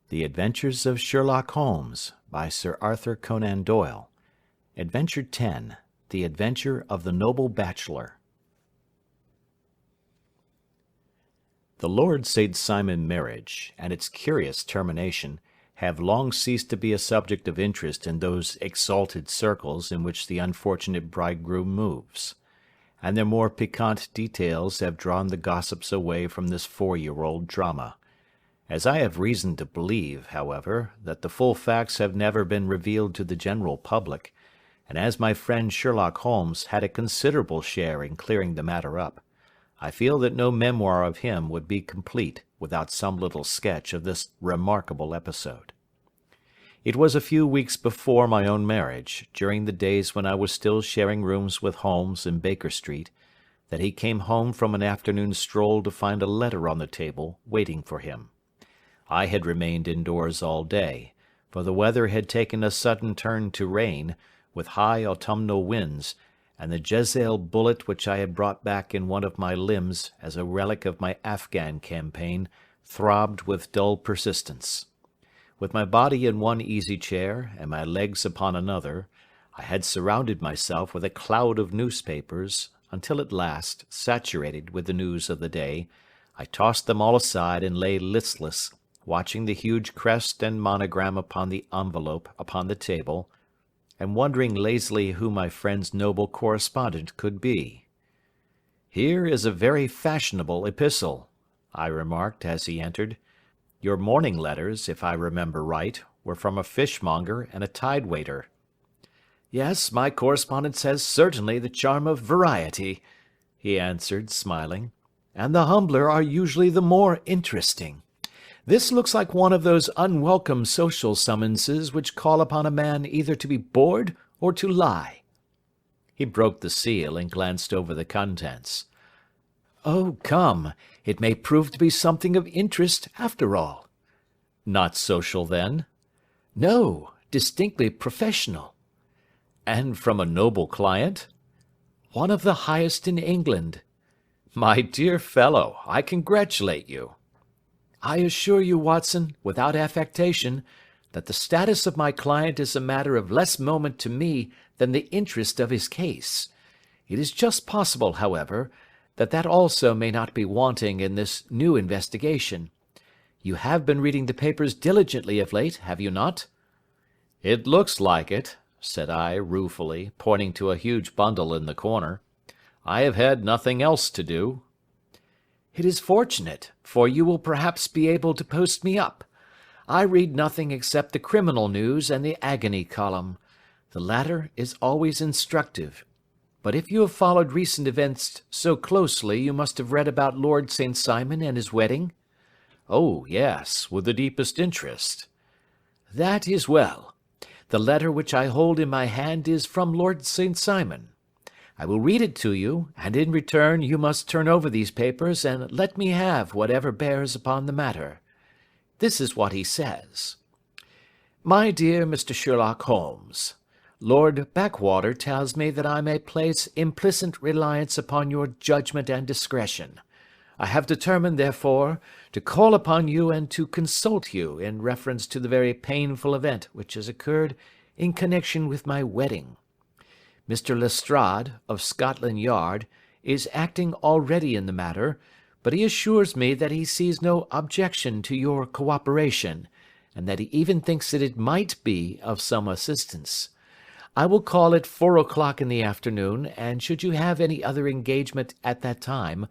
The Adventures of Sherlock Holmes by Sir Arthur Conan Doyle. Adventure 10. The Adventure of the Noble Bachelor. The Lord St. Simon marriage, and its curious termination, have long ceased to be a subject of interest in those exalted circles in which the unfortunate bridegroom moves, and their more piquant details have drawn the gossips away from this 4-year-old drama. As I have reason to believe, however, that the full facts have never been revealed to the general public, and as my friend Sherlock Holmes had a considerable share in clearing the matter up, I feel that no memoir of him would be complete without some little sketch of this remarkable episode. It was a few weeks before my own marriage, during the days when I was still sharing rooms with Holmes in Baker Street, that he came home from an afternoon stroll to find a letter on the table waiting for him. I had remained indoors all day, for the weather had taken a sudden turn to rain, with high autumnal winds, and the Jezebel bullet which I had brought back in one of my limbs as a relic of my Afghan campaign throbbed with dull persistence. With my body in one easy chair and my legs upon another, I had surrounded myself with a cloud of newspapers, until at last, saturated with the news of the day, I tossed them all aside and lay listless, watching the huge crest and monogram upon the envelope upon the table, and wondering lazily who my friend's noble correspondent could be. "Here is a very fashionable epistle," I remarked as he entered. "Your morning letters, if I remember right, were from a fishmonger and a tide-waiter." "Yes, my correspondence has certainly the charm of variety," he answered, smiling, "and the humbler are usually the more interesting. This looks like one of those unwelcome social summonses which call upon a man either to be bored or to lie." He broke the seal and glanced over the contents. "Oh, come, it may prove to be something of interest after all." "Not social, then?" "No, distinctly professional." "And from a noble client?" "One of the highest in England." "My dear fellow, I congratulate you." "I assure you, Watson, without affectation, that the status of my client is a matter of less moment to me than the interest of his case. It is just possible, however, that also may not be wanting in this new investigation. You have been reading the papers diligently of late, have you not?" "It looks like it," said I, ruefully, pointing to a huge bundle in the corner. "I have had nothing else to do." "It is fortunate, for you will perhaps be able to post me up. I read nothing except the criminal news and the agony column. The latter is always instructive. But if you have followed recent events so closely, you must have read about Lord St. Simon and his wedding?" "Oh, yes, with the deepest interest." "That is well. The letter which I hold in my hand is from Lord St. Simon. I will read it to you, and in return you must turn over these papers and let me have whatever bears upon the matter. This is what he says: "My dear Mr. Sherlock Holmes, Lord Backwater tells me that I may place implicit reliance upon your judgment and discretion. I have determined, therefore, to call upon you and to consult you in reference to the very painful event which has occurred in connection with my wedding. Mr. Lestrade, of Scotland Yard, is acting already in the matter, but he assures me that he sees no objection to your cooperation, and that he even thinks that it might be of some assistance. I will call at 4 o'clock in the afternoon, and should you have any other engagement at that time,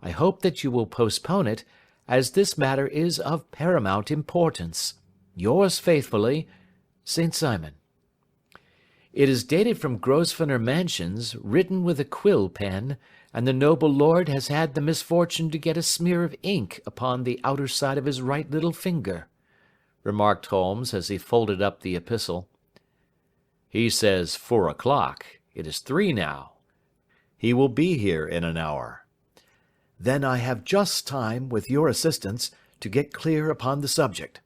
I hope that you will postpone it, as this matter is of paramount importance. Yours faithfully, St. Simon." It is dated from Grosvenor Mansions, written with a quill pen, and the noble lord has had the misfortune to get a smear of ink upon the outer side of his right little finger," remarked Holmes as he folded up the epistle. "He says 4 o'clock. It is 3 now. He will be here in an hour." "Then I have just time, with your assistance, to get clear upon the subject.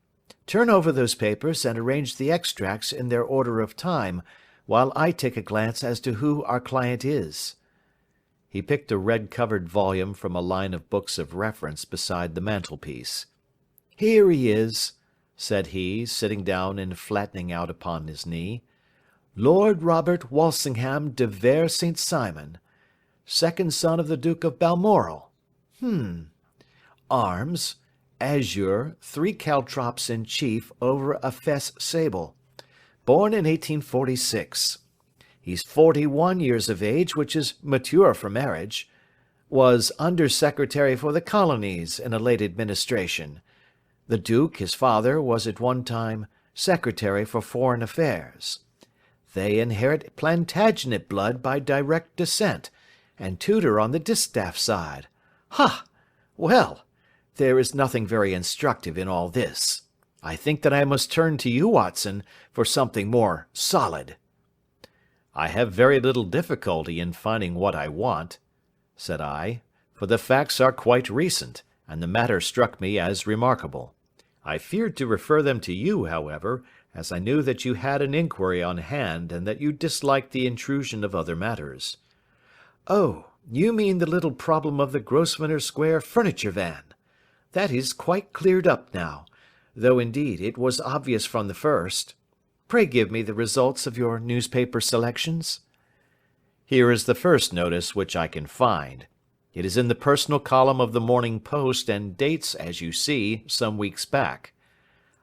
Turn over those papers and arrange the extracts in their order of time, while I take a glance as to who our client is." He picked a red-covered volume from a line of books of reference beside the mantelpiece. "Here he is," said he, sitting down and flattening out upon his knee. Lord Robert Walsingham de Vere St. Simon, second son of the Duke of Balmoral. Arms, azure, 3 caltrops in chief over a fess sable. Born in 1846. He's 41 years of age, which is mature for marriage. Was Under-Secretary for the Colonies in a late administration. The Duke, his father, was at one time Secretary for Foreign Affairs. They inherit Plantagenet blood by direct descent, and Tudor on the distaff side. Ha! Well, there is nothing very instructive in all this. I think that I must turn to you, Watson, for something more solid. I have very little difficulty in finding what I want, said I, for the facts are quite recent, and the matter struck me as remarkable. I feared to refer them to you, however, as I knew that you had an inquiry on hand, and that you disliked the intrusion of other matters. Oh, you mean the little problem of the Grosvenor Square furniture van. That is quite cleared up now, though indeed it was obvious from the first. Pray give me the results of your newspaper selections. Here is the first notice which I can find. It is in the personal column of the Morning Post, and dates, as you see, some weeks back.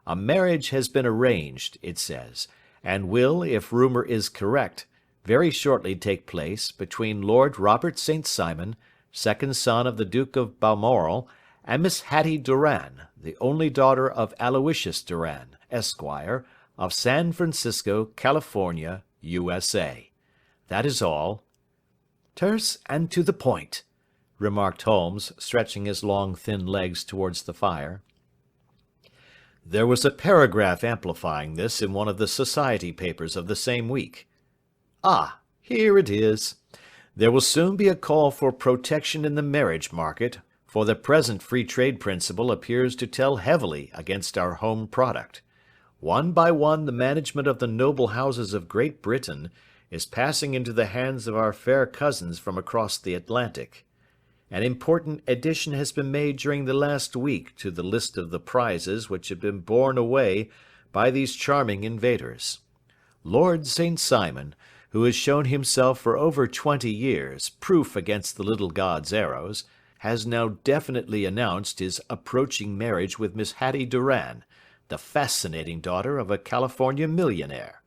A marriage has been arranged, it says, and will, if rumour is correct, very shortly take place between Lord Robert St. Simon, second son of the Duke of Balmoral, and Miss Hattie Doran, the only daughter of Aloysius Doran, Esquire, of San Francisco, California, USA. That is all. Terse and to the point, remarked Holmes, stretching his long thin legs towards the fire. There was a paragraph amplifying this in one of the society papers of the same week. Ah, here it is. There will soon be a call for protection in the marriage market, for the present free trade principle appears to tell heavily against our home product. One by one the management of the noble houses of Great Britain is passing into the hands of our fair cousins from across the Atlantic. An important addition has been made during the last week to the list of the prizes which have been borne away by these charming invaders. Lord St. Simon, who has shown himself for over 20 years proof against the little god's arrows, has now definitely announced his approaching marriage with Miss Hattie Doran, the fascinating daughter of a California millionaire.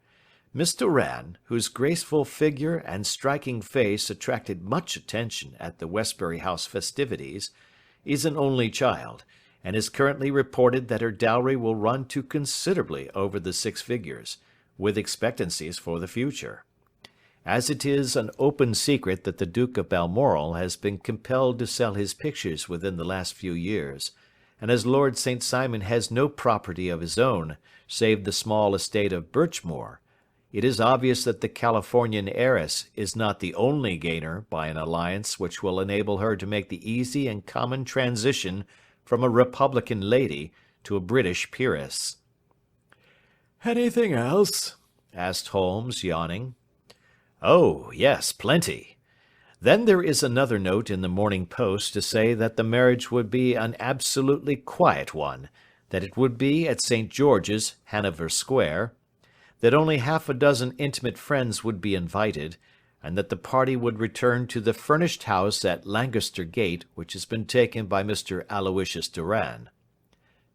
Miss Doran, whose graceful figure and striking face attracted much attention at the Westbury House festivities, is an only child, and is currently reported that her dowry will run to considerably over the 6 figures, with expectancies for the future. As it is an open secret that the Duke of Balmoral has been compelled to sell his pictures within the last few years, and as Lord St. Simon has no property of his own save the small estate of Birchmoor, it is obvious that the Californian heiress is not the only gainer by an alliance which will enable her to make the easy and common transition from a Republican lady to a British peeress. "Anything else?" asked Holmes, yawning. "Oh, yes, plenty. Then there is another note in the Morning Post to say that the marriage would be an absolutely quiet one, that it would be at St. George's, Hanover Square, that only half a dozen intimate friends would be invited, and that the party would return to the furnished house at Lancaster Gate which has been taken by Mr. Aloysius Doran.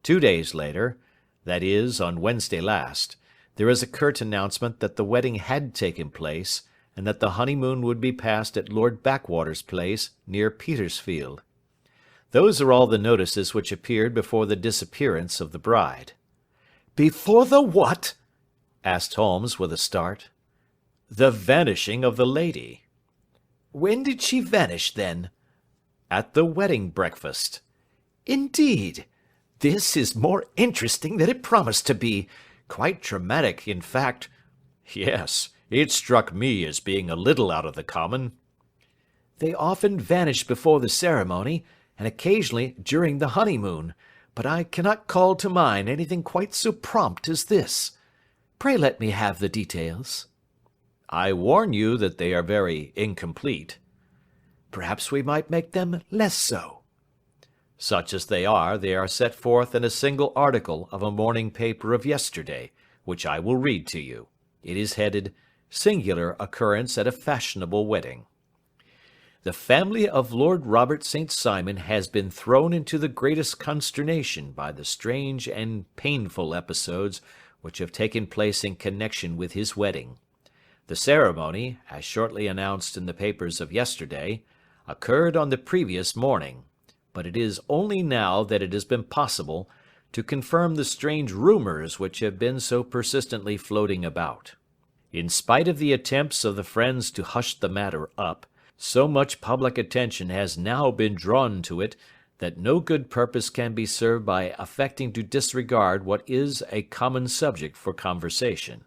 2 days later, that is, on Wednesday last, there is a curt announcement that the wedding had taken place, and that the honeymoon would be passed at Lord Backwater's place, near Petersfield. Those are all the notices which appeared before the disappearance of the bride." "Before the what?" asked Holmes with a start. "The vanishing of the lady." "When did she vanish, then?" "At the wedding breakfast." "Indeed! This is more interesting than it promised to be. Quite dramatic, in fact." "Yes, it struck me as being a little out of the common." "They often vanish before the ceremony, and occasionally during the honeymoon, but I cannot call to mind anything quite so prompt as this. Pray let me have the details." "I warn you that they are very incomplete." "Perhaps we might make them less so." Such as they are set forth in a single article of a morning paper of yesterday, which I will read to you. It is headed, "Singular Occurrence at a Fashionable Wedding." The family of Lord Robert St. Simon has been thrown into the greatest consternation by the strange and painful episodes which have taken place in connection with his wedding. The ceremony, as shortly announced in the papers of yesterday, occurred on the previous morning, but it is only now that it has been possible to confirm the strange rumours which have been so persistently floating about. In spite of the attempts of the friends to hush the matter up, so much public attention has now been drawn to it that no good purpose can be served by affecting to disregard what is a common subject for conversation.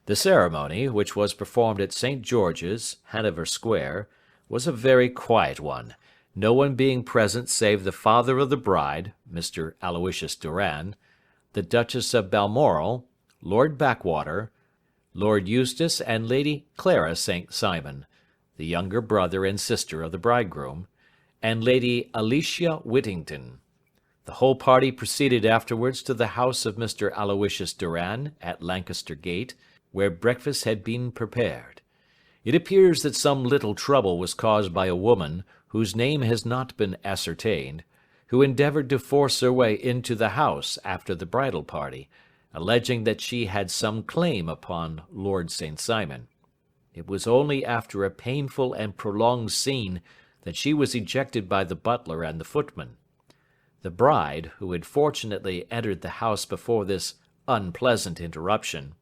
The ceremony, which was performed at St. George's, Hanover Square, was a very quiet one, no one being present save the father of the bride, Mr. Aloysius Doran, the Duchess of Balmoral, Lord Backwater, Lord Eustace and Lady Clara St. Simon, the younger brother and sister of the bridegroom, and Lady Alicia Whittington. The whole party proceeded afterwards to the house of Mr. Aloysius Doran at Lancaster Gate, where breakfast had been prepared. It appears that some little trouble was caused by a woman, whose name has not been ascertained, who endeavoured to force her way into the house after the bridal party, alleging that she had some claim upon Lord St. Simon. It was only after a painful and prolonged scene that she was ejected by the butler and the footman. The bride, who had fortunately entered the house before this unpleasant interruption,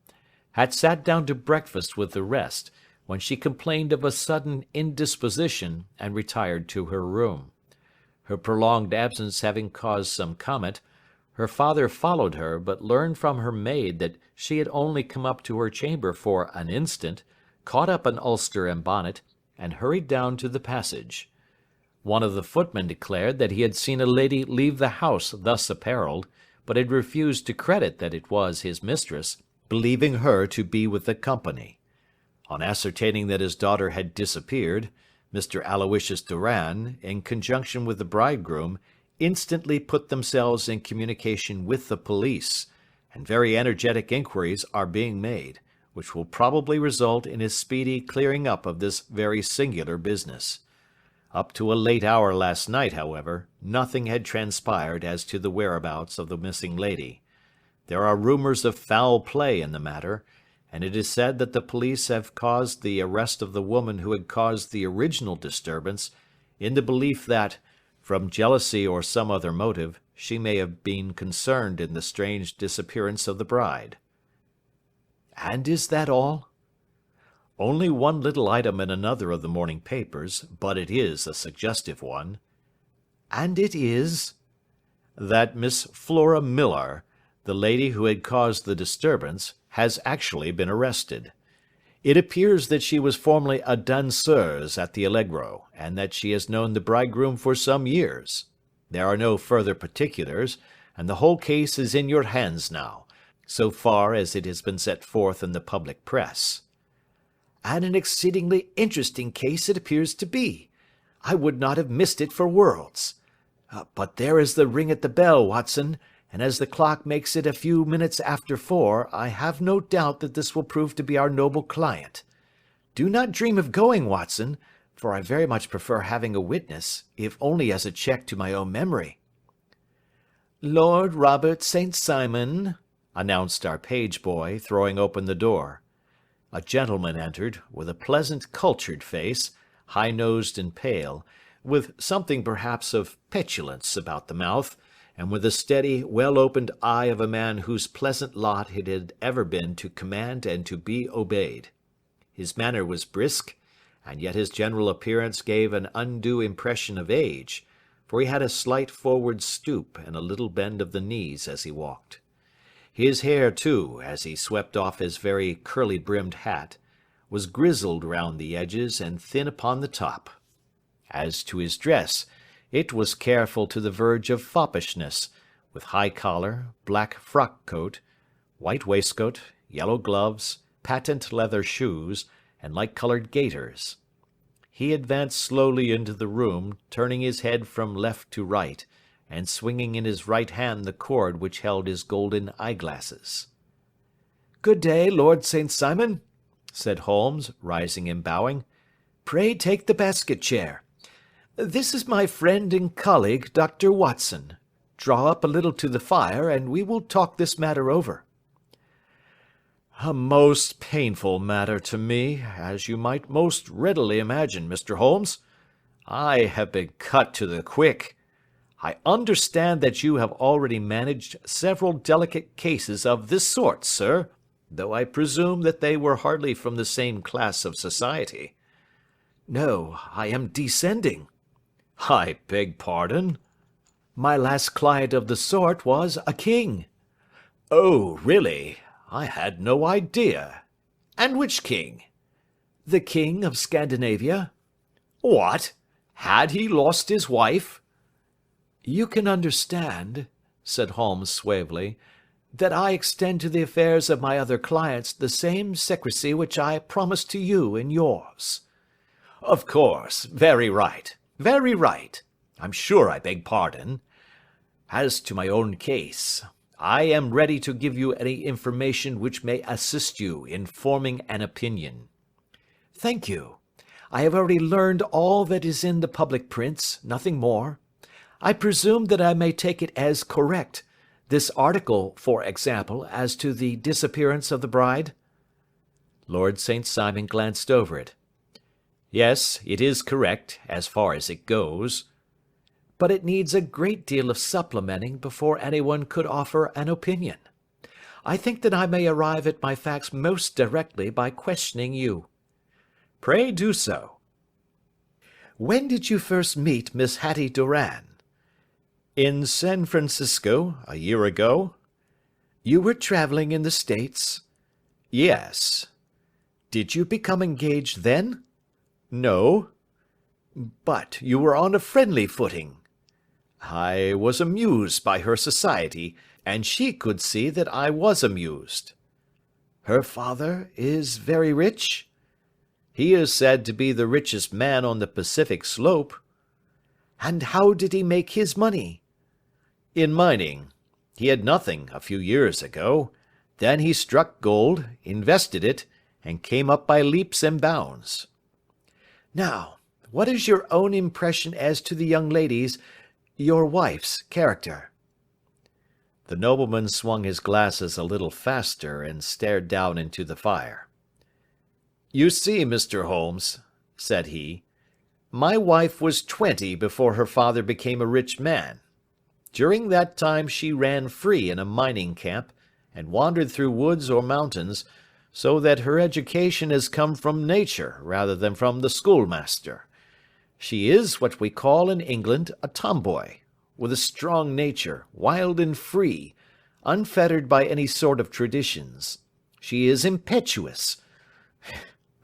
had sat down to breakfast with the rest, when she complained of a sudden indisposition and retired to her room. Her prolonged absence having caused some comment, her father followed her, but learned from her maid that she had only come up to her chamber for an instant, caught up an ulster and bonnet, and hurried down to the passage. One of the footmen declared that he had seen a lady leave the house thus apparelled, but had refused to credit that it was his mistress, believing her to be with the company. On ascertaining that his daughter had disappeared, Mr. Aloysius Doran, in conjunction with the bridegroom, instantly put themselves in communication with the police, and very energetic inquiries are being made, which will probably result in a speedy clearing up of this very singular business. Up to a late hour last night, however, nothing had transpired as to the whereabouts of the missing lady. There are rumours of foul play in the matter, and it is said that the police have caused the arrest of the woman who had caused the original disturbance, in the belief that, from jealousy or some other motive, she may have been concerned in the strange disappearance of the bride. And is that all? Only one little item in another of the morning papers, but it is a suggestive one. And it is that Miss Flora Millar, the lady who had caused the disturbance, has actually been arrested. It appears that she was formerly a danseuse at the Allegro, and that she has known the bridegroom for some years. There are no further particulars, and the whole case is in your hands now, so far as it has been set forth in the public press. And an exceedingly interesting case it appears to be. I would not have missed it for worlds. But there is the ring at the bell, Watson, and as the clock makes it a few minutes after 4, I have no doubt that this will prove to be our noble client. Do not dream of going, Watson, for I very much prefer having a witness, if only as a check to my own memory. Lord Robert St. Simon, announced our page-boy, throwing open the door. A gentleman entered, with a pleasant, cultured face, high-nosed and pale, with something perhaps of petulance about the mouth, and with the steady, well-opened eye of a man whose pleasant lot it had ever been to command and to be obeyed. His manner was brisk, and yet his general appearance gave an undue impression of age, for he had a slight forward stoop and a little bend of the knees as he walked. His hair, too, as he swept off his very curly-brimmed hat, was grizzled round the edges and thin upon the top. As to his dress, it was careful to the verge of foppishness, with high collar, black frock-coat, white waistcoat, yellow gloves, patent leather shoes, and light-coloured gaiters. He advanced slowly into the room, turning his head from left to right, and swinging in his right hand the cord which held his golden eyeglasses. "Good day, Lord St. Simon," said Holmes, rising and bowing. "Pray take the basket chair. This is my friend and colleague, Dr. Watson. Draw up a little to the fire, and we will talk this matter over." "A most painful matter to me, as you might most readily imagine, Mr. Holmes. I have been cut to the quick. I understand that you have already managed several delicate cases of this sort, sir, though I presume that they were hardly from the same class of society." "No, I am descending." "I beg pardon?" "My last client of the sort was a king." "Oh, really? I had no idea. And which king?" "The king of Scandinavia." "What? Had he lost his wife?" "You can understand," said Holmes suavely, "that I extend to the affairs of my other clients the same secrecy which I promise to you in yours." "Of course. Very right. Very right. I'm sure I beg pardon. As to my own case, I am ready to give you any information which may assist you in forming an opinion." "Thank you. I have already learned all that is in the public prints, nothing more. I presume that I may take it as correct, this article, for example, as to the disappearance of the bride?" Lord St. Simon glanced over it. "Yes, it is correct, as far as it goes." "But it needs a great deal of supplementing before anyone could offer an opinion. I think that I may arrive at my facts most directly by questioning you." "Pray do so." "When did you first meet Miss Hattie Doran?" "In San Francisco, a year ago." "You were travelling in the States?" "Yes." "Did you become engaged then?" "No." "But you were on a friendly footing?" "I was amused by her society, and she could see that I was amused." "Her father is very rich?" "He is said to be the richest man on the Pacific slope." "And how did he make his money?" "In mining. He had nothing a few years ago. Then he struck gold, invested it, and came up by leaps and bounds." "Now, what is your own impression as to the young lady's, your wife's, character?" The nobleman swung his glasses a little faster and stared down into the fire. "You see, Mr. Holmes," said he, "my wife was 20 before her father became a rich man. During that time she ran free in a mining camp, and wandered through woods or mountains, so that her education has come from nature rather than from the schoolmaster. She is what we call in England a tomboy, with a strong nature, wild and free, unfettered by any sort of traditions. She is impetuous,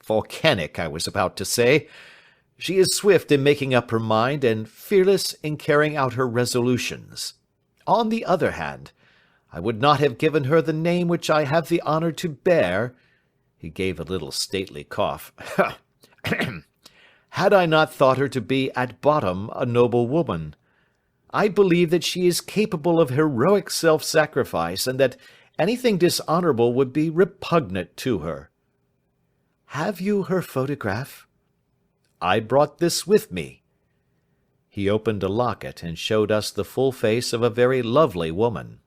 volcanic, I was about to say. She is swift in making up her mind, and fearless in carrying out her resolutions. On the other hand, I would not have given her the name which I have the honour to bear," he gave a little stately cough, "had I not thought her to be at bottom a noble woman. I believe that she is capable of heroic self-sacrifice, and that anything dishonourable would be repugnant to her." "Have you her photograph?" "I brought this with me." He opened a locket and showed us the full face of a very lovely woman.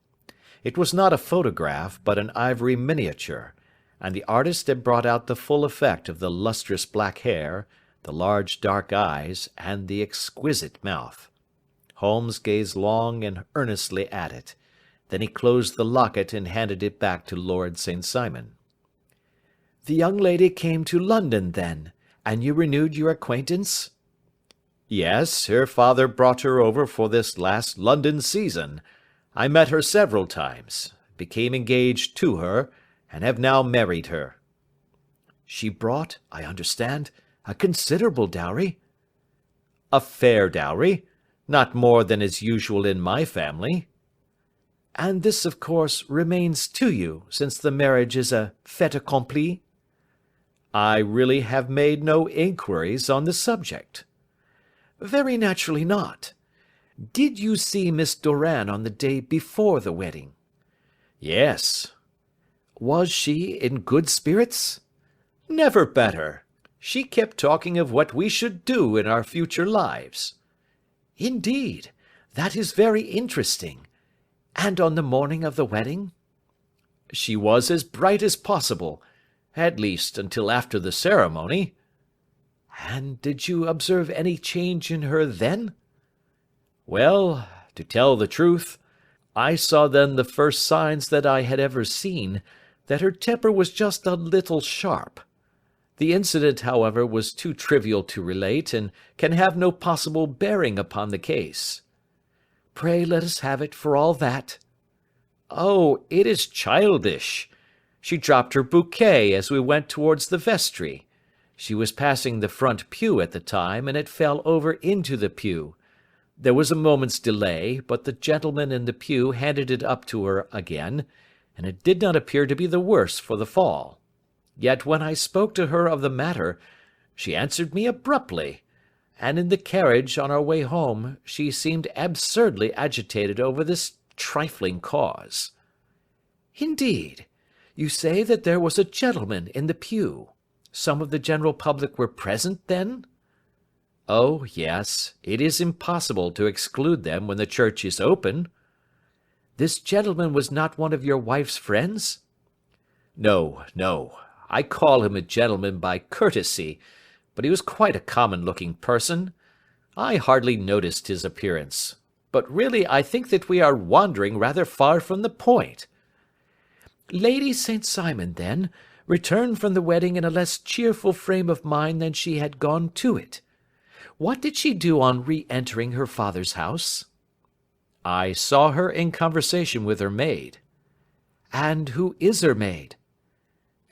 It was not a photograph, but an ivory miniature, and the artist had brought out the full effect of the lustrous black hair, the large dark eyes, and the exquisite mouth. Holmes gazed long and earnestly at it. Then he closed the locket and handed it back to Lord St. Simon. "The young lady came to London, then, and you renewed your acquaintance?" "Yes, her father brought her over for this last London season. I met her several times, became engaged to her, and have now married her." "She brought, I understand, a considerable dowry?" "A fair dowry, not more than is usual in my family." "And this, of course, remains to you, since the marriage is a fait accompli?" I really have made no inquiries on the subject. Very naturally not. Did you see Miss Doran on the day before the wedding? Yes. Was she in good spirits? Never better. She kept talking of what we should do in our future lives. Indeed, that is very interesting. And on the morning of the wedding? She was as bright as possible, at least until after the ceremony. And did you observe any change in her then? Well, to tell the truth, I saw then the first signs that I had ever seen, that her temper was just a little sharp. The incident, however, was too trivial to relate, and can have no possible bearing upon the case. Pray let us have it for all that. Oh, it is childish. She dropped her bouquet as we went towards the vestry. She was passing the front pew at the time, and it fell over into the pew. There was a moment's delay, but the gentleman in the pew handed it up to her again, and it did not appear to be the worse for the fall. Yet when I spoke to her of the matter, she answered me abruptly, and in the carriage on our way home she seemed absurdly agitated over this trifling cause. Indeed, you say that there was a gentleman in the pew. Some of the general public were present, then? Oh, yes, it is impossible to exclude them when the church is open. This gentleman was not one of your wife's friends? No, no. I call him a gentleman by courtesy, but he was quite a common-looking person. I hardly noticed his appearance. But really I think that we are wandering rather far from the point. Lady St. Simon, then, returned from the wedding in a less cheerful frame of mind than she had gone to it. What did she do on re-entering her father's house? I saw her in conversation with her maid. And who is her maid?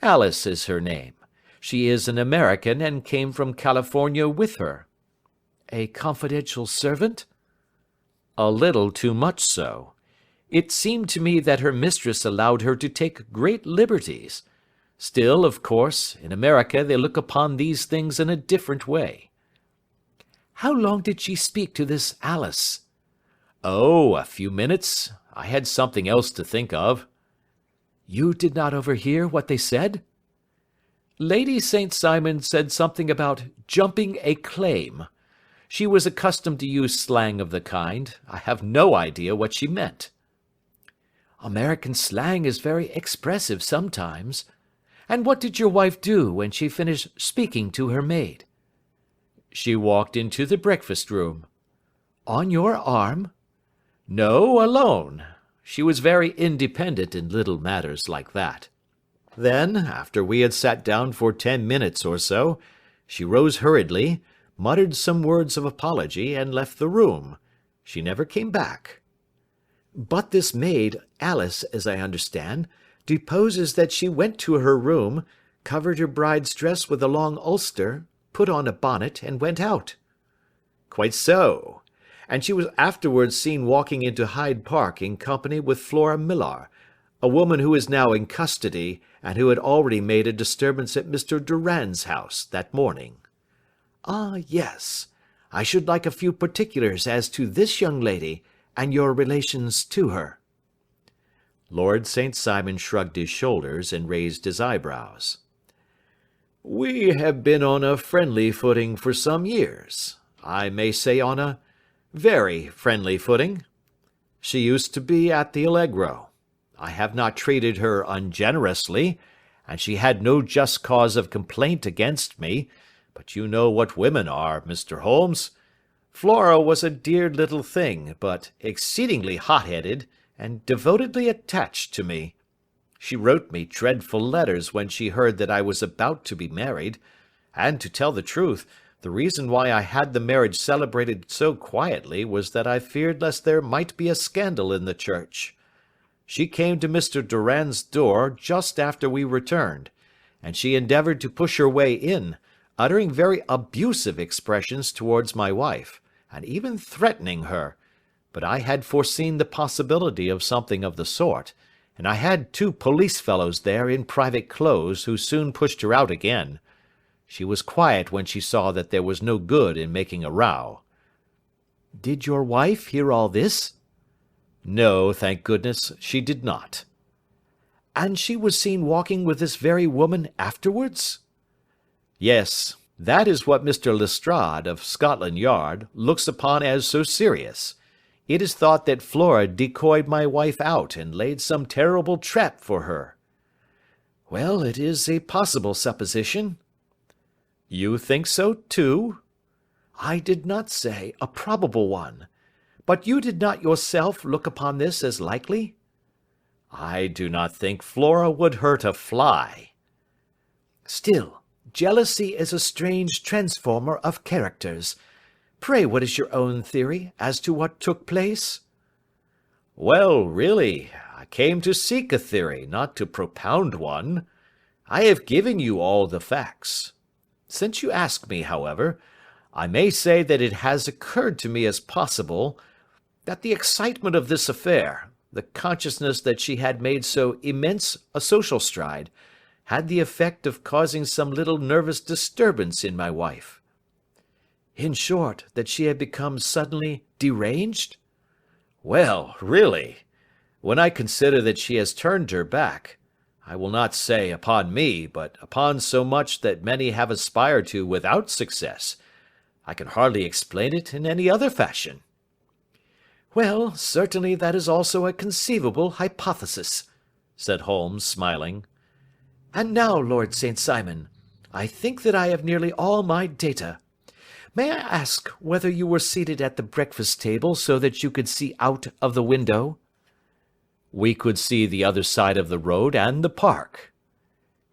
Alice is her name. She is an American and came from California with her. A confidential servant? A little too much so. It seemed to me that her mistress allowed her to take great liberties. Still, of course, in America they look upon these things in a different way. How long did she speak to this Alice? Oh, a few minutes. I had something else to think of. You did not overhear what they said? Lady St. Simon said something about jumping a claim. She was accustomed to use slang of the kind. I have no idea what she meant. American slang is very expressive sometimes. And what did your wife do when she finished speaking to her maid? She walked into the breakfast room. On your arm? No, alone. She was very independent in little matters like that. Then, after we had sat down for 10 minutes or so, she rose hurriedly, muttered some words of apology, and left the room. She never came back. But this maid, Alice, as I understand, deposes that she went to her room, covered her bride's dress with a long ulster, put on a bonnet, and went out. Quite so. And she was afterwards seen walking into Hyde Park in company with Flora Millar, a woman who is now in custody, and who had already made a disturbance at Mr. Doran's house that morning. Ah, yes. I should like a few particulars as to this young lady, and your relations to her. Lord St. Simon shrugged his shoulders and raised his eyebrows. We have been on a friendly footing for some years. I may say on a very friendly footing. She used to be at the Allegro. I have not treated her ungenerously, and she had no just cause of complaint against me, but you know what women are, Mr. Holmes. Flora was a dear little thing, but exceedingly hot-headed, and devotedly attached to me. She wrote me dreadful letters when she heard that I was about to be married, and, to tell the truth, the reason why I had the marriage celebrated so quietly was that I feared lest there might be a scandal in the church. She came to Mr. Doran's door just after we returned, and she endeavoured to push her way in, uttering very abusive expressions towards my wife, and even threatening her, but I had foreseen the possibility of something of the sort, and I had 2 police fellows there in private clothes who soon pushed her out again. She was quiet when she saw that there was no good in making a row. Did your wife hear all this? No, thank goodness, she did not. And she was seen walking with this very woman afterwards? Yes, that is what Mr. Lestrade, of Scotland Yard, looks upon as so serious. It is thought that Flora decoyed my wife out and laid some terrible trap for her. Well, it is a possible supposition. You think so, too? I did not say a probable one. But you did not yourself look upon this as likely? I do not think Flora would hurt a fly. Still, jealousy is a strange transformer of characters. Pray, what is your own theory as to what took place? Well, really, I came to seek a theory, not to propound one. I have given you all the facts. Since you ask me, however, I may say that it has occurred to me as possible that the excitement of this affair, the consciousness that she had made so immense a social stride, had the effect of causing some little nervous disturbance in my wife. In short, that she had become suddenly deranged? Well, really, when I consider that she has turned her back, I will not say upon me, but upon so much that many have aspired to without success, I can hardly explain it in any other fashion. Well, certainly that is also a conceivable hypothesis, said Holmes, smiling. And now, Lord St. Simon, I think that I have nearly all my data. May I ask whether you were seated at the breakfast table so that you could see out of the window? We could see the other side of the road and the park.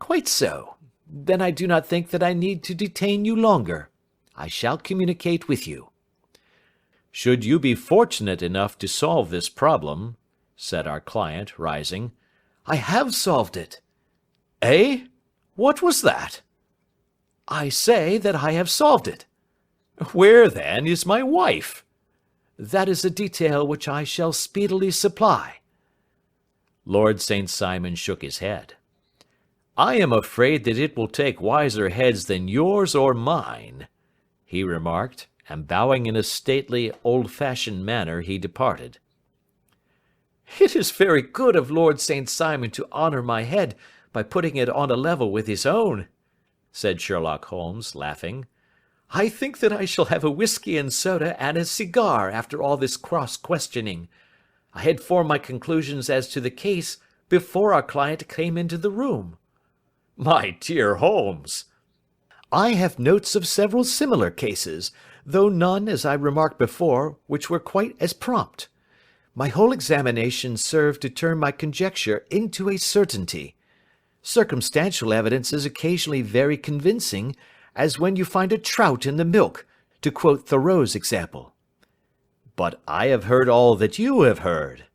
Quite so. Then I do not think that I need to detain you longer. I shall communicate with you. Should you be fortunate enough to solve this problem, said our client, rising. I have solved it. Eh? What was that? I say that I have solved it. Where, then, is my wife? That is a detail which I shall speedily supply. Lord St. Simon shook his head. I am afraid that it will take wiser heads than yours or mine, he remarked, and bowing in a stately, old-fashioned manner, he departed. It is very good of Lord St. Simon to honour my head by putting it on a level with his own, said Sherlock Holmes, laughing. I think that I shall have a whisky and soda and a cigar after all this cross-questioning. I had formed my conclusions as to the case before our client came into the room. My dear Holmes! I have notes of several similar cases, though none, as I remarked before, which were quite as prompt. My whole examination served to turn my conjecture into a certainty. Circumstantial evidence is occasionally very convincing, as when you find a trout in the milk, to quote Thoreau's example. But I have heard all that you have heard.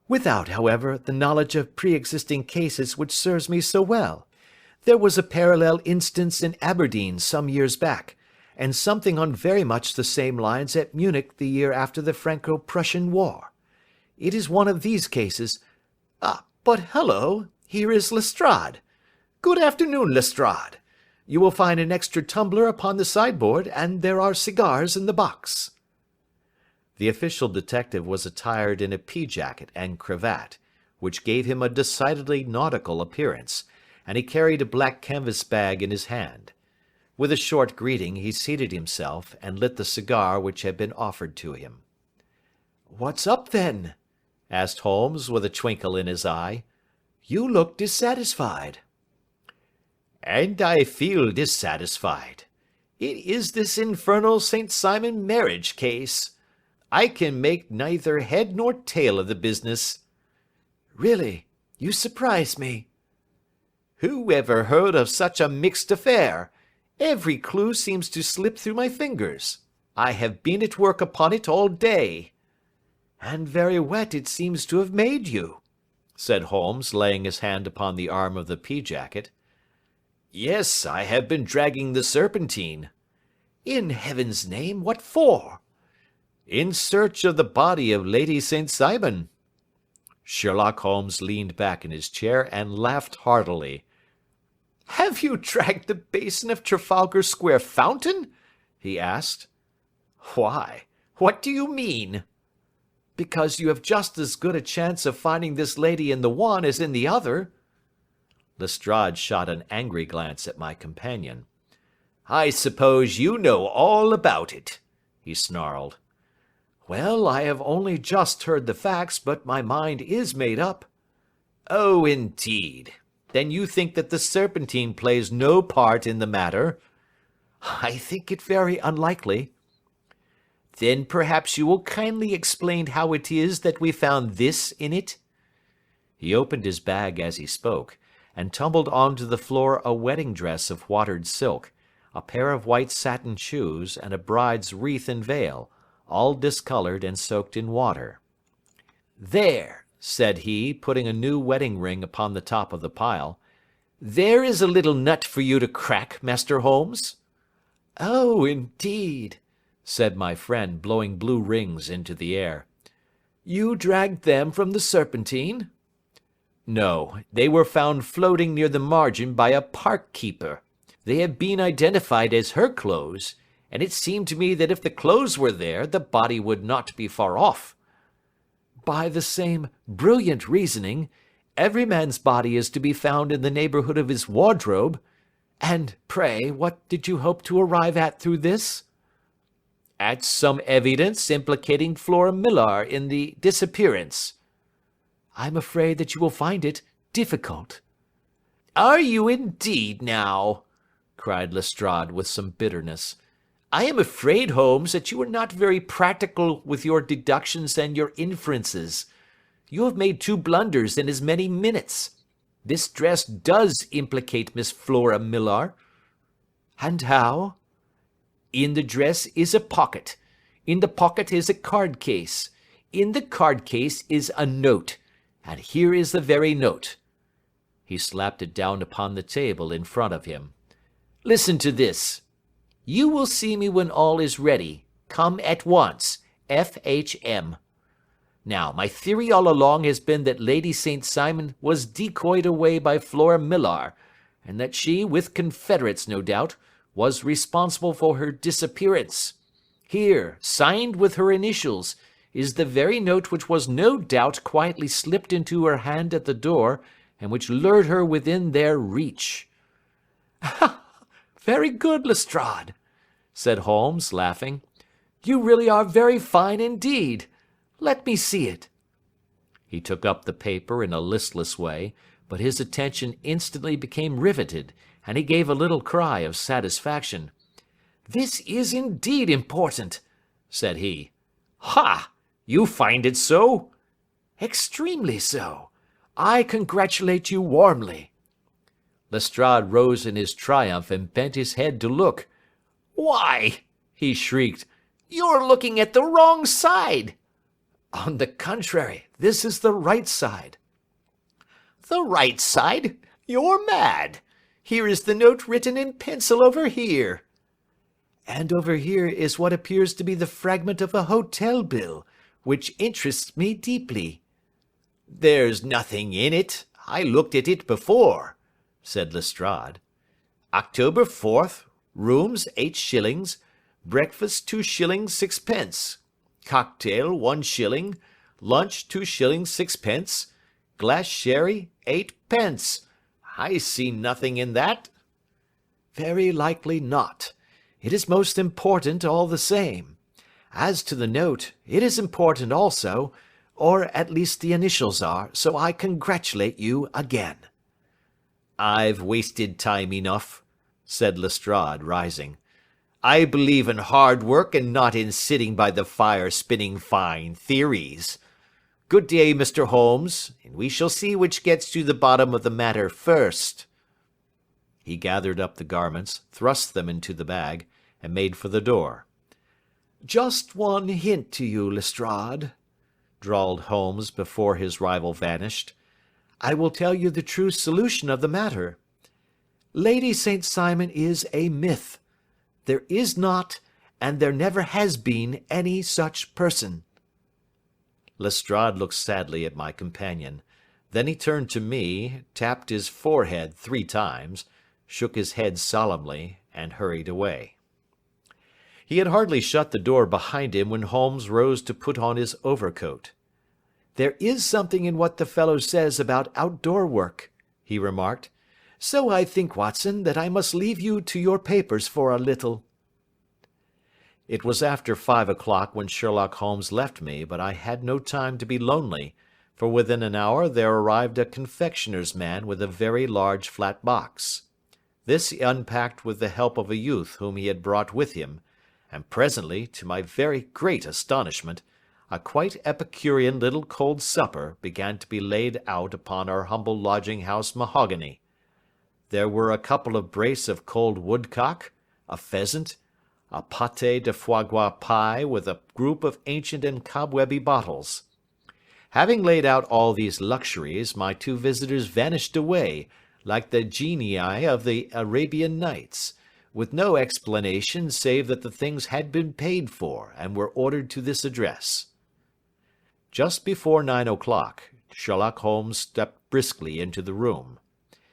Without, however, the knowledge of pre-existing cases which serves me so well. There was a parallel instance in Aberdeen some years back, and something on very much the same lines at Munich the year after the Franco-Prussian War. It is one of these cases. But hello, here is Lestrade. Good afternoon, Lestrade. You will find an extra tumbler upon the sideboard, and there are cigars in the box. The official detective was attired in a pea-jacket and cravat, which gave him a decidedly nautical appearance, and he carried a black canvas bag in his hand. With a short greeting, he seated himself and lit the cigar which had been offered to him. "What's up, then?" asked Holmes, with a twinkle in his eye. "You look dissatisfied." "And I feel dissatisfied. It is this infernal St. Simon marriage case. I can make neither head nor tail of the business." "Really, you surprise me." "Who ever heard of such a mixed affair? Every clue seems to slip through my fingers. I have been at work upon it all day." "And very wet it seems to have made you," said Holmes, laying his hand upon the arm of the pea-jacket. "Yes, I have been dragging the Serpentine." "In heaven's name, what for?" "In search of the body of Lady St. Simon." Sherlock Holmes leaned back in his chair and laughed heartily. "Have you dragged the basin of Trafalgar Square fountain?" he asked. "Why? What do you mean?" "Because you have just as good a chance of finding this lady in the one as in the other." Lestrade shot an angry glance at my companion. "I suppose you know all about it," he snarled. "Well, I have only just heard the facts, but my mind is made up." "Oh, indeed. Then you think that the Serpentine plays no part in the matter?" "I think it very unlikely." "Then perhaps you will kindly explain how it is that we found this in it?" He opened his bag as he spoke, and tumbled onto the floor a wedding dress of watered silk, a pair of white satin shoes, and a bride's wreath and veil, all discoloured and soaked in water. "There," said he, putting a new wedding ring upon the top of the pile, "there is a little nut for you to crack, Master Holmes." "Oh, indeed," said my friend, blowing blue rings into the air. "You dragged them from the Serpentine?" "No, they were found floating near the margin by a park keeper. They have been identified as her clothes, and it seemed to me that if the clothes were there, the body would not be far off." "By the same brilliant reasoning, every man's body is to be found in the neighbourhood of his wardrobe. And, pray, what did you hope to arrive at through this?" "At some evidence implicating Flora Millar in the disappearance." "I'm afraid that you will find it difficult." "Are you indeed now?" cried Lestrade with some bitterness. "I am afraid, Holmes, that you are not very practical with your deductions and your inferences. You have made 2 blunders in as many minutes. This dress does implicate Miss Flora Millar." "And how?" "In the dress is a pocket. In the pocket is a card case. In the card case is a note. And here is the very note." He slapped it down upon the table in front of him. "Listen to this. 'You will see me when all is ready. Come at once. F.H.M.' Now, my theory all along has been that Lady St. Simon was decoyed away by Flora Millar, and that she, with confederates no doubt, was responsible for her disappearance. Here, signed with her initials, is the very note which was no doubt quietly slipped into her hand at the door, and which lured her within their reach." "Very good, Lestrade," said Holmes, laughing. "You really are very fine indeed. Let me see it." He took up the paper in a listless way, but his attention instantly became riveted, and he gave a little cry of satisfaction. "This is indeed important," said he. "Ha! You find it so?" "Extremely so. I congratulate you warmly." Lestrade rose in his triumph and bent his head to look. "Why," he shrieked, "you're looking at the wrong side." "On the contrary, this is the right side." "The right side? You're mad. Here is the note written in pencil over here." "And over here is what appears to be the fragment of a hotel bill, which interests me deeply." "There's nothing in it. I looked at it before," said Lestrade. "October 4th, rooms 8 shillings, breakfast 2 shillings 6 pence, cocktail 1 shilling, lunch 2 shillings 6 pence, glass sherry 8 pence. I see nothing in that." "Very likely not. It is most important all the same. As to the note, it is important also, or at least the initials are, so I congratulate you again." "I've wasted time enough," said Lestrade, rising. "I believe in hard work and not in sitting by the fire spinning fine theories. Good day, Mr. Holmes, and we shall see which gets to the bottom of the matter first." He gathered up the garments, thrust them into the bag, and made for the door. "Just one hint to you, Lestrade," drawled Holmes before his rival vanished. "I will tell you the true solution of the matter. Lady St. Simon is a myth. There is not, and there never has been, any such person." Lestrade looked sadly at my companion. Then he turned to me, tapped his forehead 3 times, shook his head solemnly, and hurried away. He had hardly shut the door behind him when Holmes rose to put on his overcoat. "There is something in what the fellow says about outdoor work," he remarked. "So I think, Watson, that I must leave you to your papers for a little." It was after 5 o'clock when Sherlock Holmes left me, but I had no time to be lonely, for within an hour there arrived a confectioner's man with a very large flat box. This he unpacked with the help of a youth whom he had brought with him, and presently, to my very great astonishment, a quite epicurean little cold supper began to be laid out upon our humble lodging-house mahogany. There were a couple of brace of cold woodcock, a pheasant, a pâté de foie gras pie with a group of ancient and cobwebby bottles. Having laid out all these luxuries, my two visitors vanished away, like the genii of the Arabian Nights, with no explanation save that the things had been paid for and were ordered to this address. Just before 9 o'clock, Sherlock Holmes stepped briskly into the room.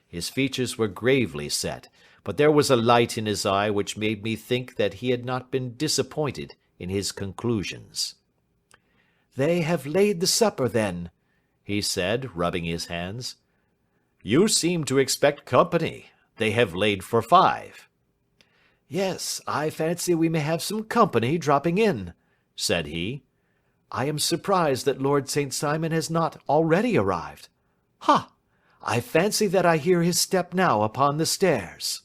His features were gravely set, but there was a light in his eye which made me think that he had not been disappointed in his conclusions. "They have laid the supper, then," he said, rubbing his hands. "You seem to expect company. They have laid for 5. "Yes, I fancy we may have some company dropping in," said he. "I am surprised that Lord St. Simon has not already arrived. Ha! I fancy that I hear his step now upon the stairs."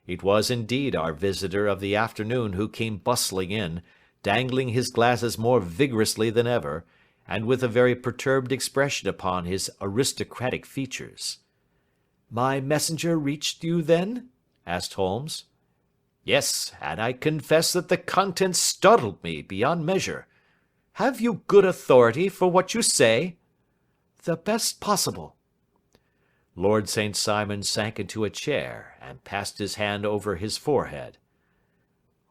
It was indeed our visitor of the afternoon who came bustling in, dangling his glasses more vigorously than ever, and with a very perturbed expression upon his aristocratic features. "My messenger reached you, then?" asked Holmes. "Yes, and I confess that the contents startled me beyond measure. Have you good authority for what you say?" "The best possible." Lord St. Simon sank into a chair, and passed his hand over his forehead.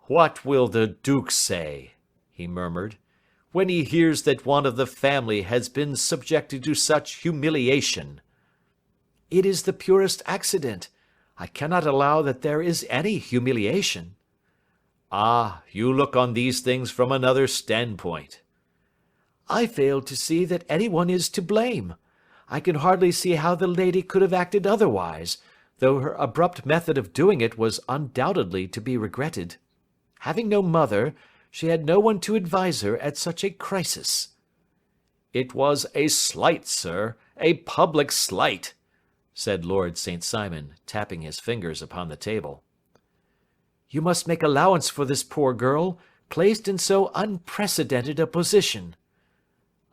"What will the Duke say," he murmured, "when he hears that one of the family has been subjected to such humiliation?" "It is the purest accident. I cannot allow that there is any humiliation." "Ah, you look on these things from another standpoint." "I fail to see that anyone is to blame. I can hardly see how the lady could have acted otherwise, though her abrupt method of doing it was undoubtedly to be regretted. Having no mother, she had no one to advise her at such a crisis." "It was a slight, sir, a public slight," said Lord St. Simon, tapping his fingers upon the table. "You must make allowance for this poor girl, placed in so unprecedented a position."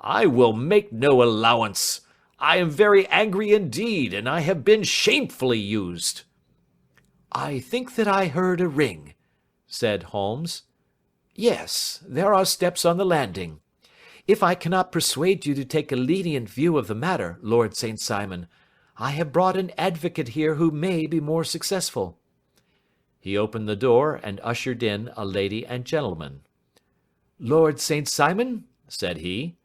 "I will make no allowance. I am very angry indeed, and I have been shamefully used." "I think that I heard a ring," said Holmes. "Yes, there are steps on the landing. If I cannot persuade you to take a lenient view of the matter, Lord St. Simon, I have brought an advocate here who may be more successful." He opened the door and ushered in a lady and gentleman. "Lord St. Simon," said he,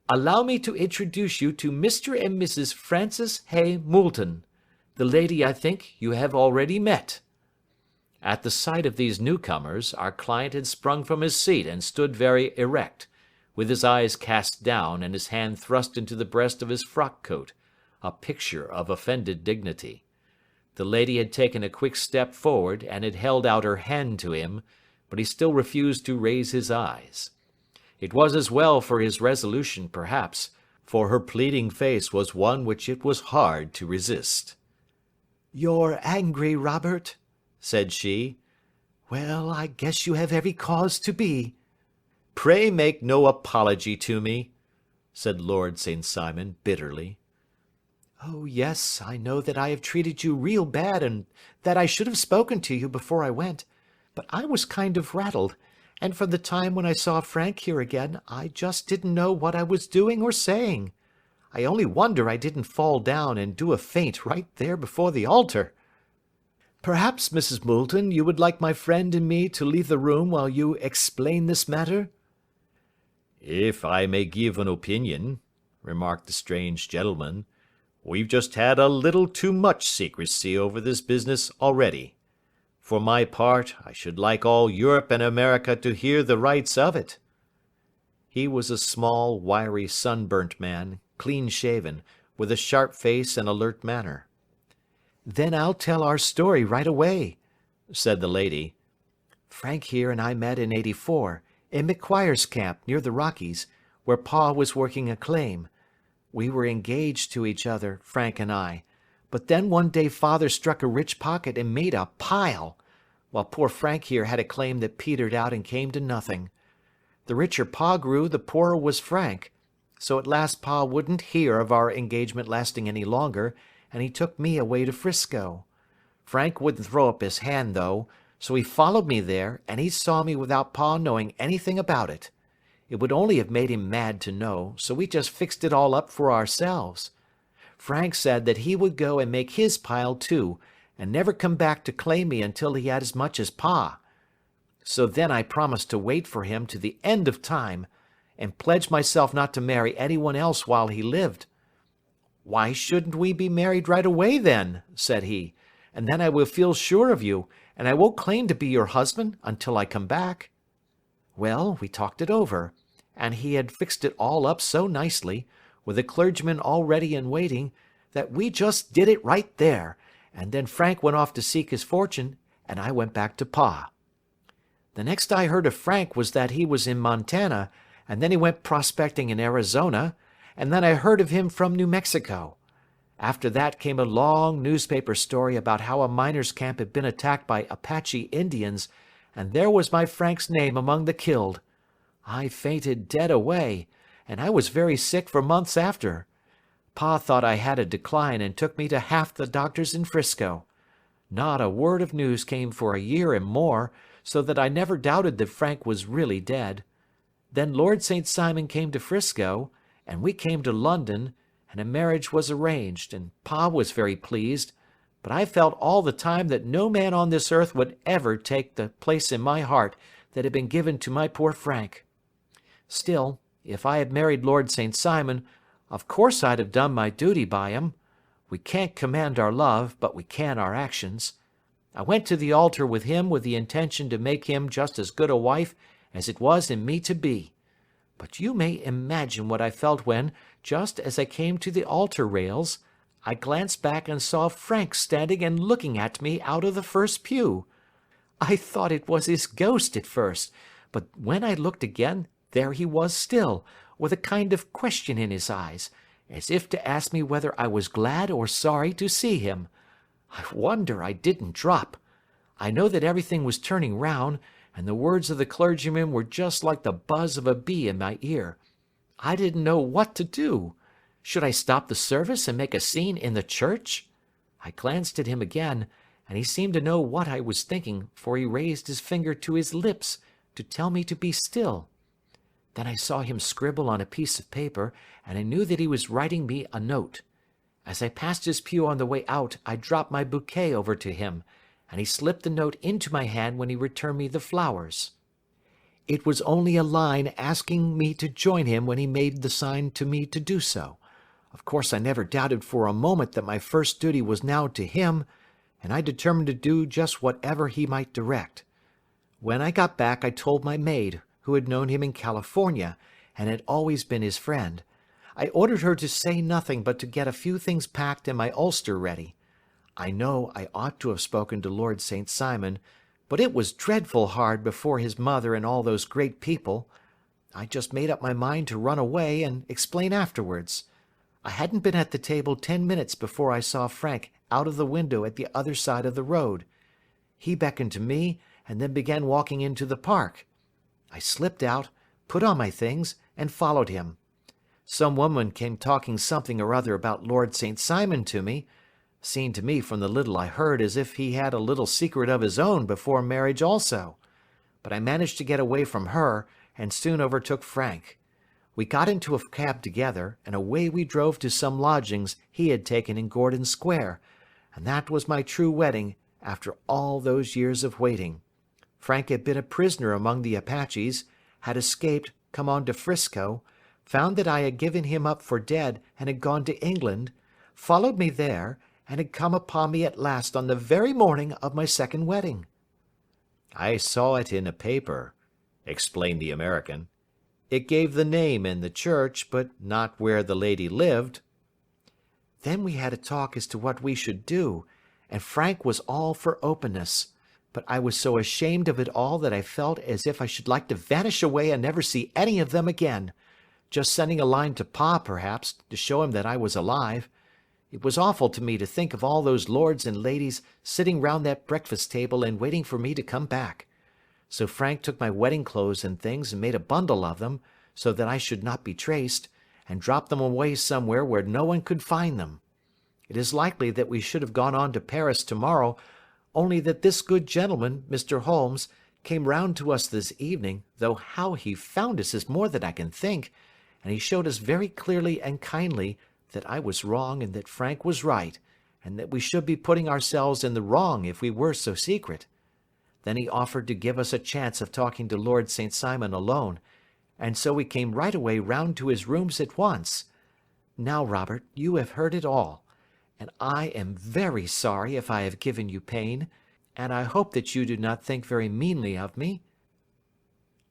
"allow me to introduce you to Mr. and Mrs. Francis Hay Moulton. The lady, I think, you have already met." At the sight of these newcomers, our client had sprung from his seat and stood very erect, with his eyes cast down and his hand thrust into the breast of his frock-coat, a picture of offended dignity. The lady had taken a quick step forward and had held out her hand to him, but he still refused to raise his eyes. It was as well for his resolution, perhaps, for her pleading face was one which it was hard to resist. "You're angry, Robert," said she. "Well, I guess you have every cause to be." "Pray make no apology to me," said Lord St. Simon bitterly. "Oh, yes, I know that I have treated you real bad and that I should have spoken to you before I went, but I was kind of rattled, and from the time when I saw Frank here again, I just didn't know what I was doing or saying. I only wonder I didn't fall down and do a faint right there before the altar. Perhaps, Mrs. Moulton, you would like my friend and me to leave the room while you explain this matter?" "If I may give an opinion," remarked the strange gentleman, We've just had a little too much secrecy over this business already. For my part, I should like all Europe and America to hear the rights of it." He was a small, wiry, sunburnt man, clean-shaven, with a sharp face and alert manner. "Then I'll tell our story right away," said the lady. "Frank here and I met in '84, in McQuire's camp near the Rockies, where Pa was working a claim. We were engaged to each other, Frank and I, but then one day Father struck a rich pocket and made a pile, while poor Frank here had a claim that petered out and came to nothing. The richer Pa grew, the poorer was Frank, so at last Pa wouldn't hear of our engagement lasting any longer, and he took me away to Frisco. Frank wouldn't throw up his hand, though, so he followed me there, and he saw me without Pa knowing anything about it. It would only have made him mad to know, so we just fixed it all up for ourselves. Frank said that he would go and make his pile too, and never come back to claim me until he had as much as Pa. So then I promised to wait for him to the end of time, and pledged myself not to marry anyone else while he lived. 'Why shouldn't we be married right away then?' said he, 'and then I will feel sure of you, and I won't claim to be your husband until I come back.' Well, we talked it over, and he had fixed it all up so nicely, with a clergyman all ready and waiting, that we just did it right there, and then Frank went off to seek his fortune, and I went back to Pa. The next I heard of Frank was that he was in Montana, and then he went prospecting in Arizona, and then I heard of him from New Mexico. After that came a long newspaper story about how a miners' camp had been attacked by Apache Indians, and there was my Frank's name among the killed. I fainted dead away, and I was very sick for months after. Pa thought I had a decline and took me to half the doctors in Frisco. Not a word of news came for a year and more, so that I never doubted that Frank was really dead. Then Lord St. Simon came to Frisco, and we came to London, and a marriage was arranged, and Pa was very pleased, but I felt all the time that no man on this earth would ever take the place in my heart that had been given to my poor Frank. Still, if I had married Lord St. Simon, of course I'd have done my duty by him. We can't command our love, but we can our actions. I went to the altar with him with the intention to make him just as good a wife as it was in me to be. But you may imagine what I felt when, just as I came to the altar rails, I glanced back and saw Frank standing and looking at me out of the first pew. I thought it was his ghost at first, but when I looked again, there he was still, with a kind of question in his eyes, as if to ask me whether I was glad or sorry to see him. I wonder I didn't drop. I know that everything was turning round, and the words of the clergyman were just like the buzz of a bee in my ear. I didn't know what to do. Should I stop the service and make a scene in the church? I glanced at him again, and he seemed to know what I was thinking, for he raised his finger to his lips to tell me to be still. Then I saw him scribble on a piece of paper, and I knew that he was writing me a note. As I passed his pew on the way out, I dropped my bouquet over to him, and he slipped the note into my hand when he returned me the flowers. It was only a line asking me to join him when he made the sign to me to do so. Of course, I never doubted for a moment that my first duty was now to him, and I determined to do just whatever he might direct. When I got back, I told my maid, who had known him in California, and had always been his friend. I ordered her to say nothing but to get a few things packed and my ulster ready. I know I ought to have spoken to Lord St. Simon, but it was dreadful hard before his mother and all those great people. I just made up my mind to run away and explain afterwards. I hadn't been at the table 10 minutes before I saw Frank out of the window at the other side of the road. He beckoned to me and then began walking into the park. I slipped out, put on my things, and followed him. Some woman came talking something or other about Lord St. Simon to me. Seemed to me from the little I heard as if he had a little secret of his own before marriage also. But I managed to get away from her, and soon overtook Frank. We got into a cab together, and away we drove to some lodgings he had taken in Gordon Square, and that was my true wedding after all those years of waiting. Frank had been a prisoner among the Apaches, had escaped, come on to Frisco, found that I had given him up for dead and had gone to England, followed me there, and had come upon me at last on the very morning of my second wedding." "I saw it in a paper," explained the American. "It gave the name and the church, but not where the lady lived." Then we had a talk as to what we should do, and Frank was all for openness. But I was so ashamed of it all that I felt as if I should like to vanish away and never see any of them again. Just sending a line to Pa, perhaps, to show him that I was alive. It was awful to me to think of all those lords and ladies sitting round that breakfast table and waiting for me to come back. So Frank took my wedding clothes and things and made a bundle of them, so that I should not be traced, and dropped them away somewhere where no one could find them. It is likely that we should have gone on to Paris tomorrow, only that this good gentleman, Mr. Holmes, came round to us this evening, though how he found us is more than I can think, and he showed us very clearly and kindly that I was wrong and that Frank was right, and that we should be putting ourselves in the wrong if we were so secret. Then he offered to give us a chance of talking to Lord St. Simon alone, and so we came right away round to his rooms at once. Now, Robert, you have heard it all, and I am very sorry if I have given you pain, and I hope that you do not think very meanly of me."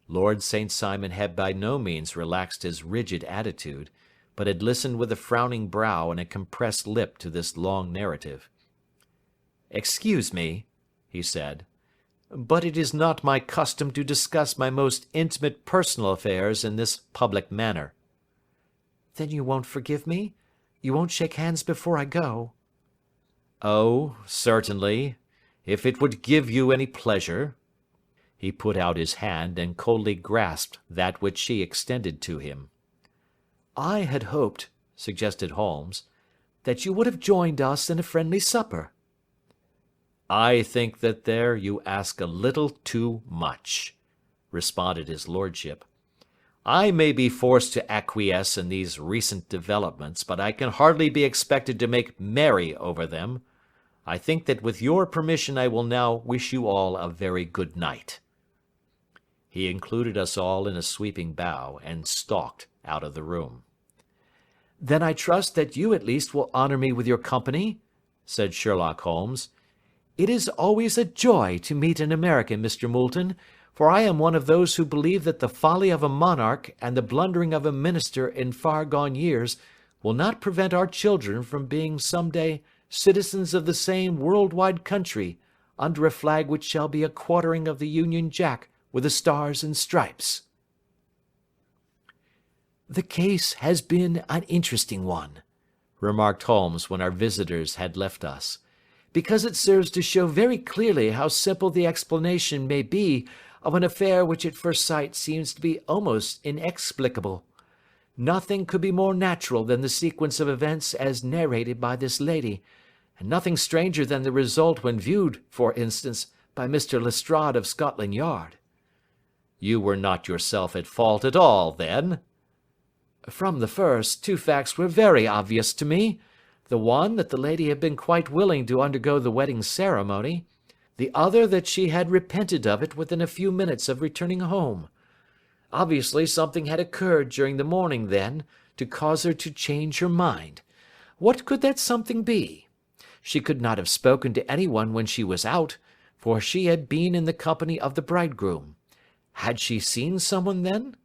Lord St. Simon had by no means relaxed his rigid attitude, but had listened with a frowning brow and a compressed lip to this long narrative. "Excuse me," he said, "but it is not my custom to discuss my most intimate personal affairs in this public manner." "Then you won't forgive me? You won't shake hands before I go?" "Oh, certainly, if it would give you any pleasure." He put out his hand and coldly grasped that which she extended to him. "I had hoped," suggested Holmes, "that you would have joined us in a friendly supper." "I think that there you ask a little too much," responded his lordship. "I may be forced to acquiesce in these recent developments, but I can hardly be expected to make merry over them. I think that with your permission I will now wish you all a very good night." He included us all in a sweeping bow, and stalked out of the room. "Then I trust that you at least will honour me with your company," said Sherlock Holmes. "It is always a joy to meet an American, Mr. Moulton, for I am one of those who believe that the folly of a monarch and the blundering of a minister in far gone years will not prevent our children from being some day citizens of the same world-wide country, under a flag which shall be a quartering of the Union Jack with the stars and stripes." "The case has been an interesting one," remarked Holmes when our visitors had left us, "because it serves to show very clearly how simple the explanation may be of an affair which at first sight seems to be almost inexplicable. Nothing could be more natural than the sequence of events as narrated by this lady, and nothing stranger than the result when viewed, for instance, by Mr. Lestrade of Scotland Yard." "You were not yourself at fault at all, then?" "From the first, two facts were very obvious to me. The one, that the lady had been quite willing to undergo the wedding ceremony. The other, that she had repented of it within a few minutes of returning home. Obviously something had occurred during the morning, then, to cause her to change her mind. What could that something be? She could not have spoken to anyone when she was out, for she had been in the company of the bridegroom. Had she seen someone then?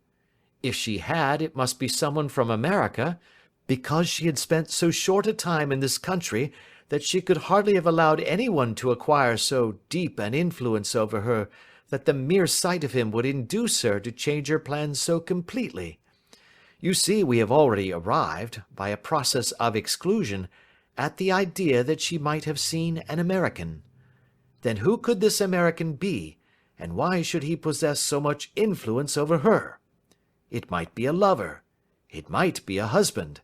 If she had, it must be someone from America, because she had spent so short a time in this country that she could hardly have allowed anyone to acquire so deep an influence over her that the mere sight of him would induce her to change her plans so completely. You see, we have already arrived, by a process of exclusion, at the idea that she might have seen an American. Then who could this American be, and why should he possess so much influence over her? It might be a lover. It might be a husband.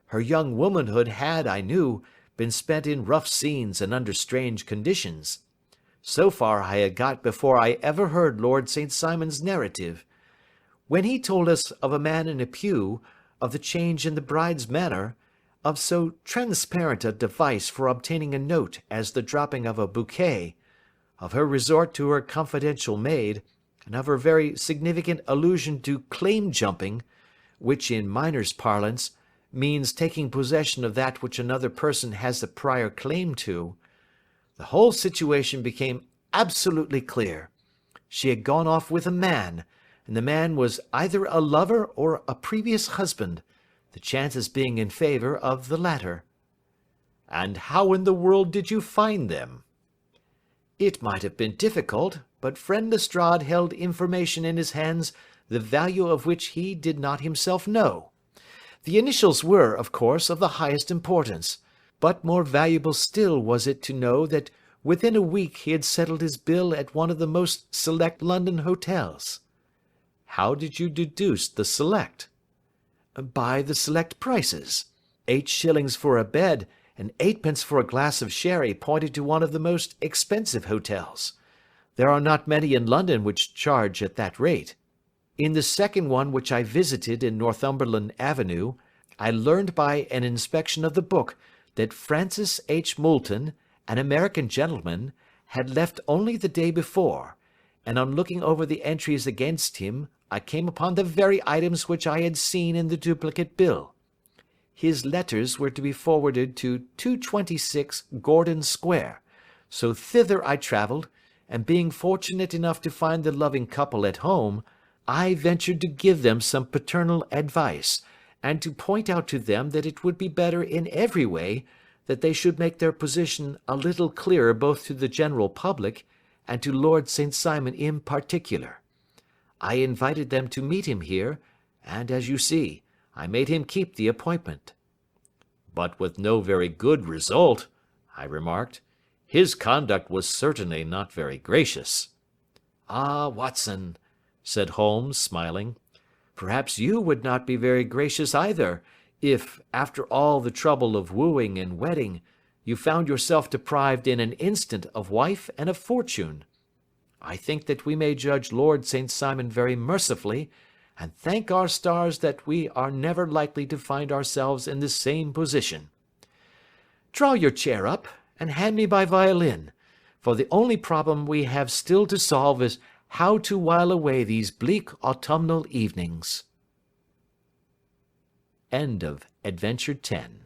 Her young womanhood had, I knew, been spent in rough scenes and under strange conditions. So far I had got before I ever heard Lord St. Simon's narrative. When he told us of a man in a pew, of the change in the bride's manner, of so transparent a device for obtaining a note as the dropping of a bouquet, of her resort to her confidential maid, and of her very significant allusion to claim-jumping, which in miners' parlance means taking possession of that which another person has a prior claim to. The whole situation became absolutely clear. She had gone off with a man, and the man was either a lover or a previous husband, the chances being in favour of the latter. And how in the world did you find them? It might have been difficult, but friend Lestrade held information in his hands the value of which he did not himself know. The initials were, of course, of the highest importance, but more valuable still was it to know that within a week he had settled his bill at one of the most select London hotels. How did you deduce the select? By the select prices. 8 shillings for a bed and 8 pence for a glass of sherry pointed to one of the most expensive hotels. There are not many in London which charge at that rate. In the second one which I visited in Northumberland Avenue, I learned by an inspection of the book that Francis H. Moulton, an American gentleman, had left only the day before, and on looking over the entries against him, I came upon the very items which I had seen in the duplicate bill. His letters were to be forwarded to 226 Gordon Square, so thither I travelled, and being fortunate enough to find the loving couple at home, I ventured to give them some paternal advice, and to point out to them that it would be better in every way that they should make their position a little clearer both to the general public and to Lord St. Simon in particular. I invited them to meet him here, and, as you see, I made him keep the appointment. But with no very good result, I remarked. His conduct was certainly not very gracious. Ah, Watson, said Holmes, smiling, perhaps you would not be very gracious either, if, after all the trouble of wooing and wedding, you found yourself deprived in an instant of wife and of fortune. I think that we may judge Lord St. Simon very mercifully, and thank our stars that we are never likely to find ourselves in the same position. Draw your chair up, and hand me my violin, for the only problem we have still to solve is how to while away these bleak autumnal evenings. End of Adventure 10.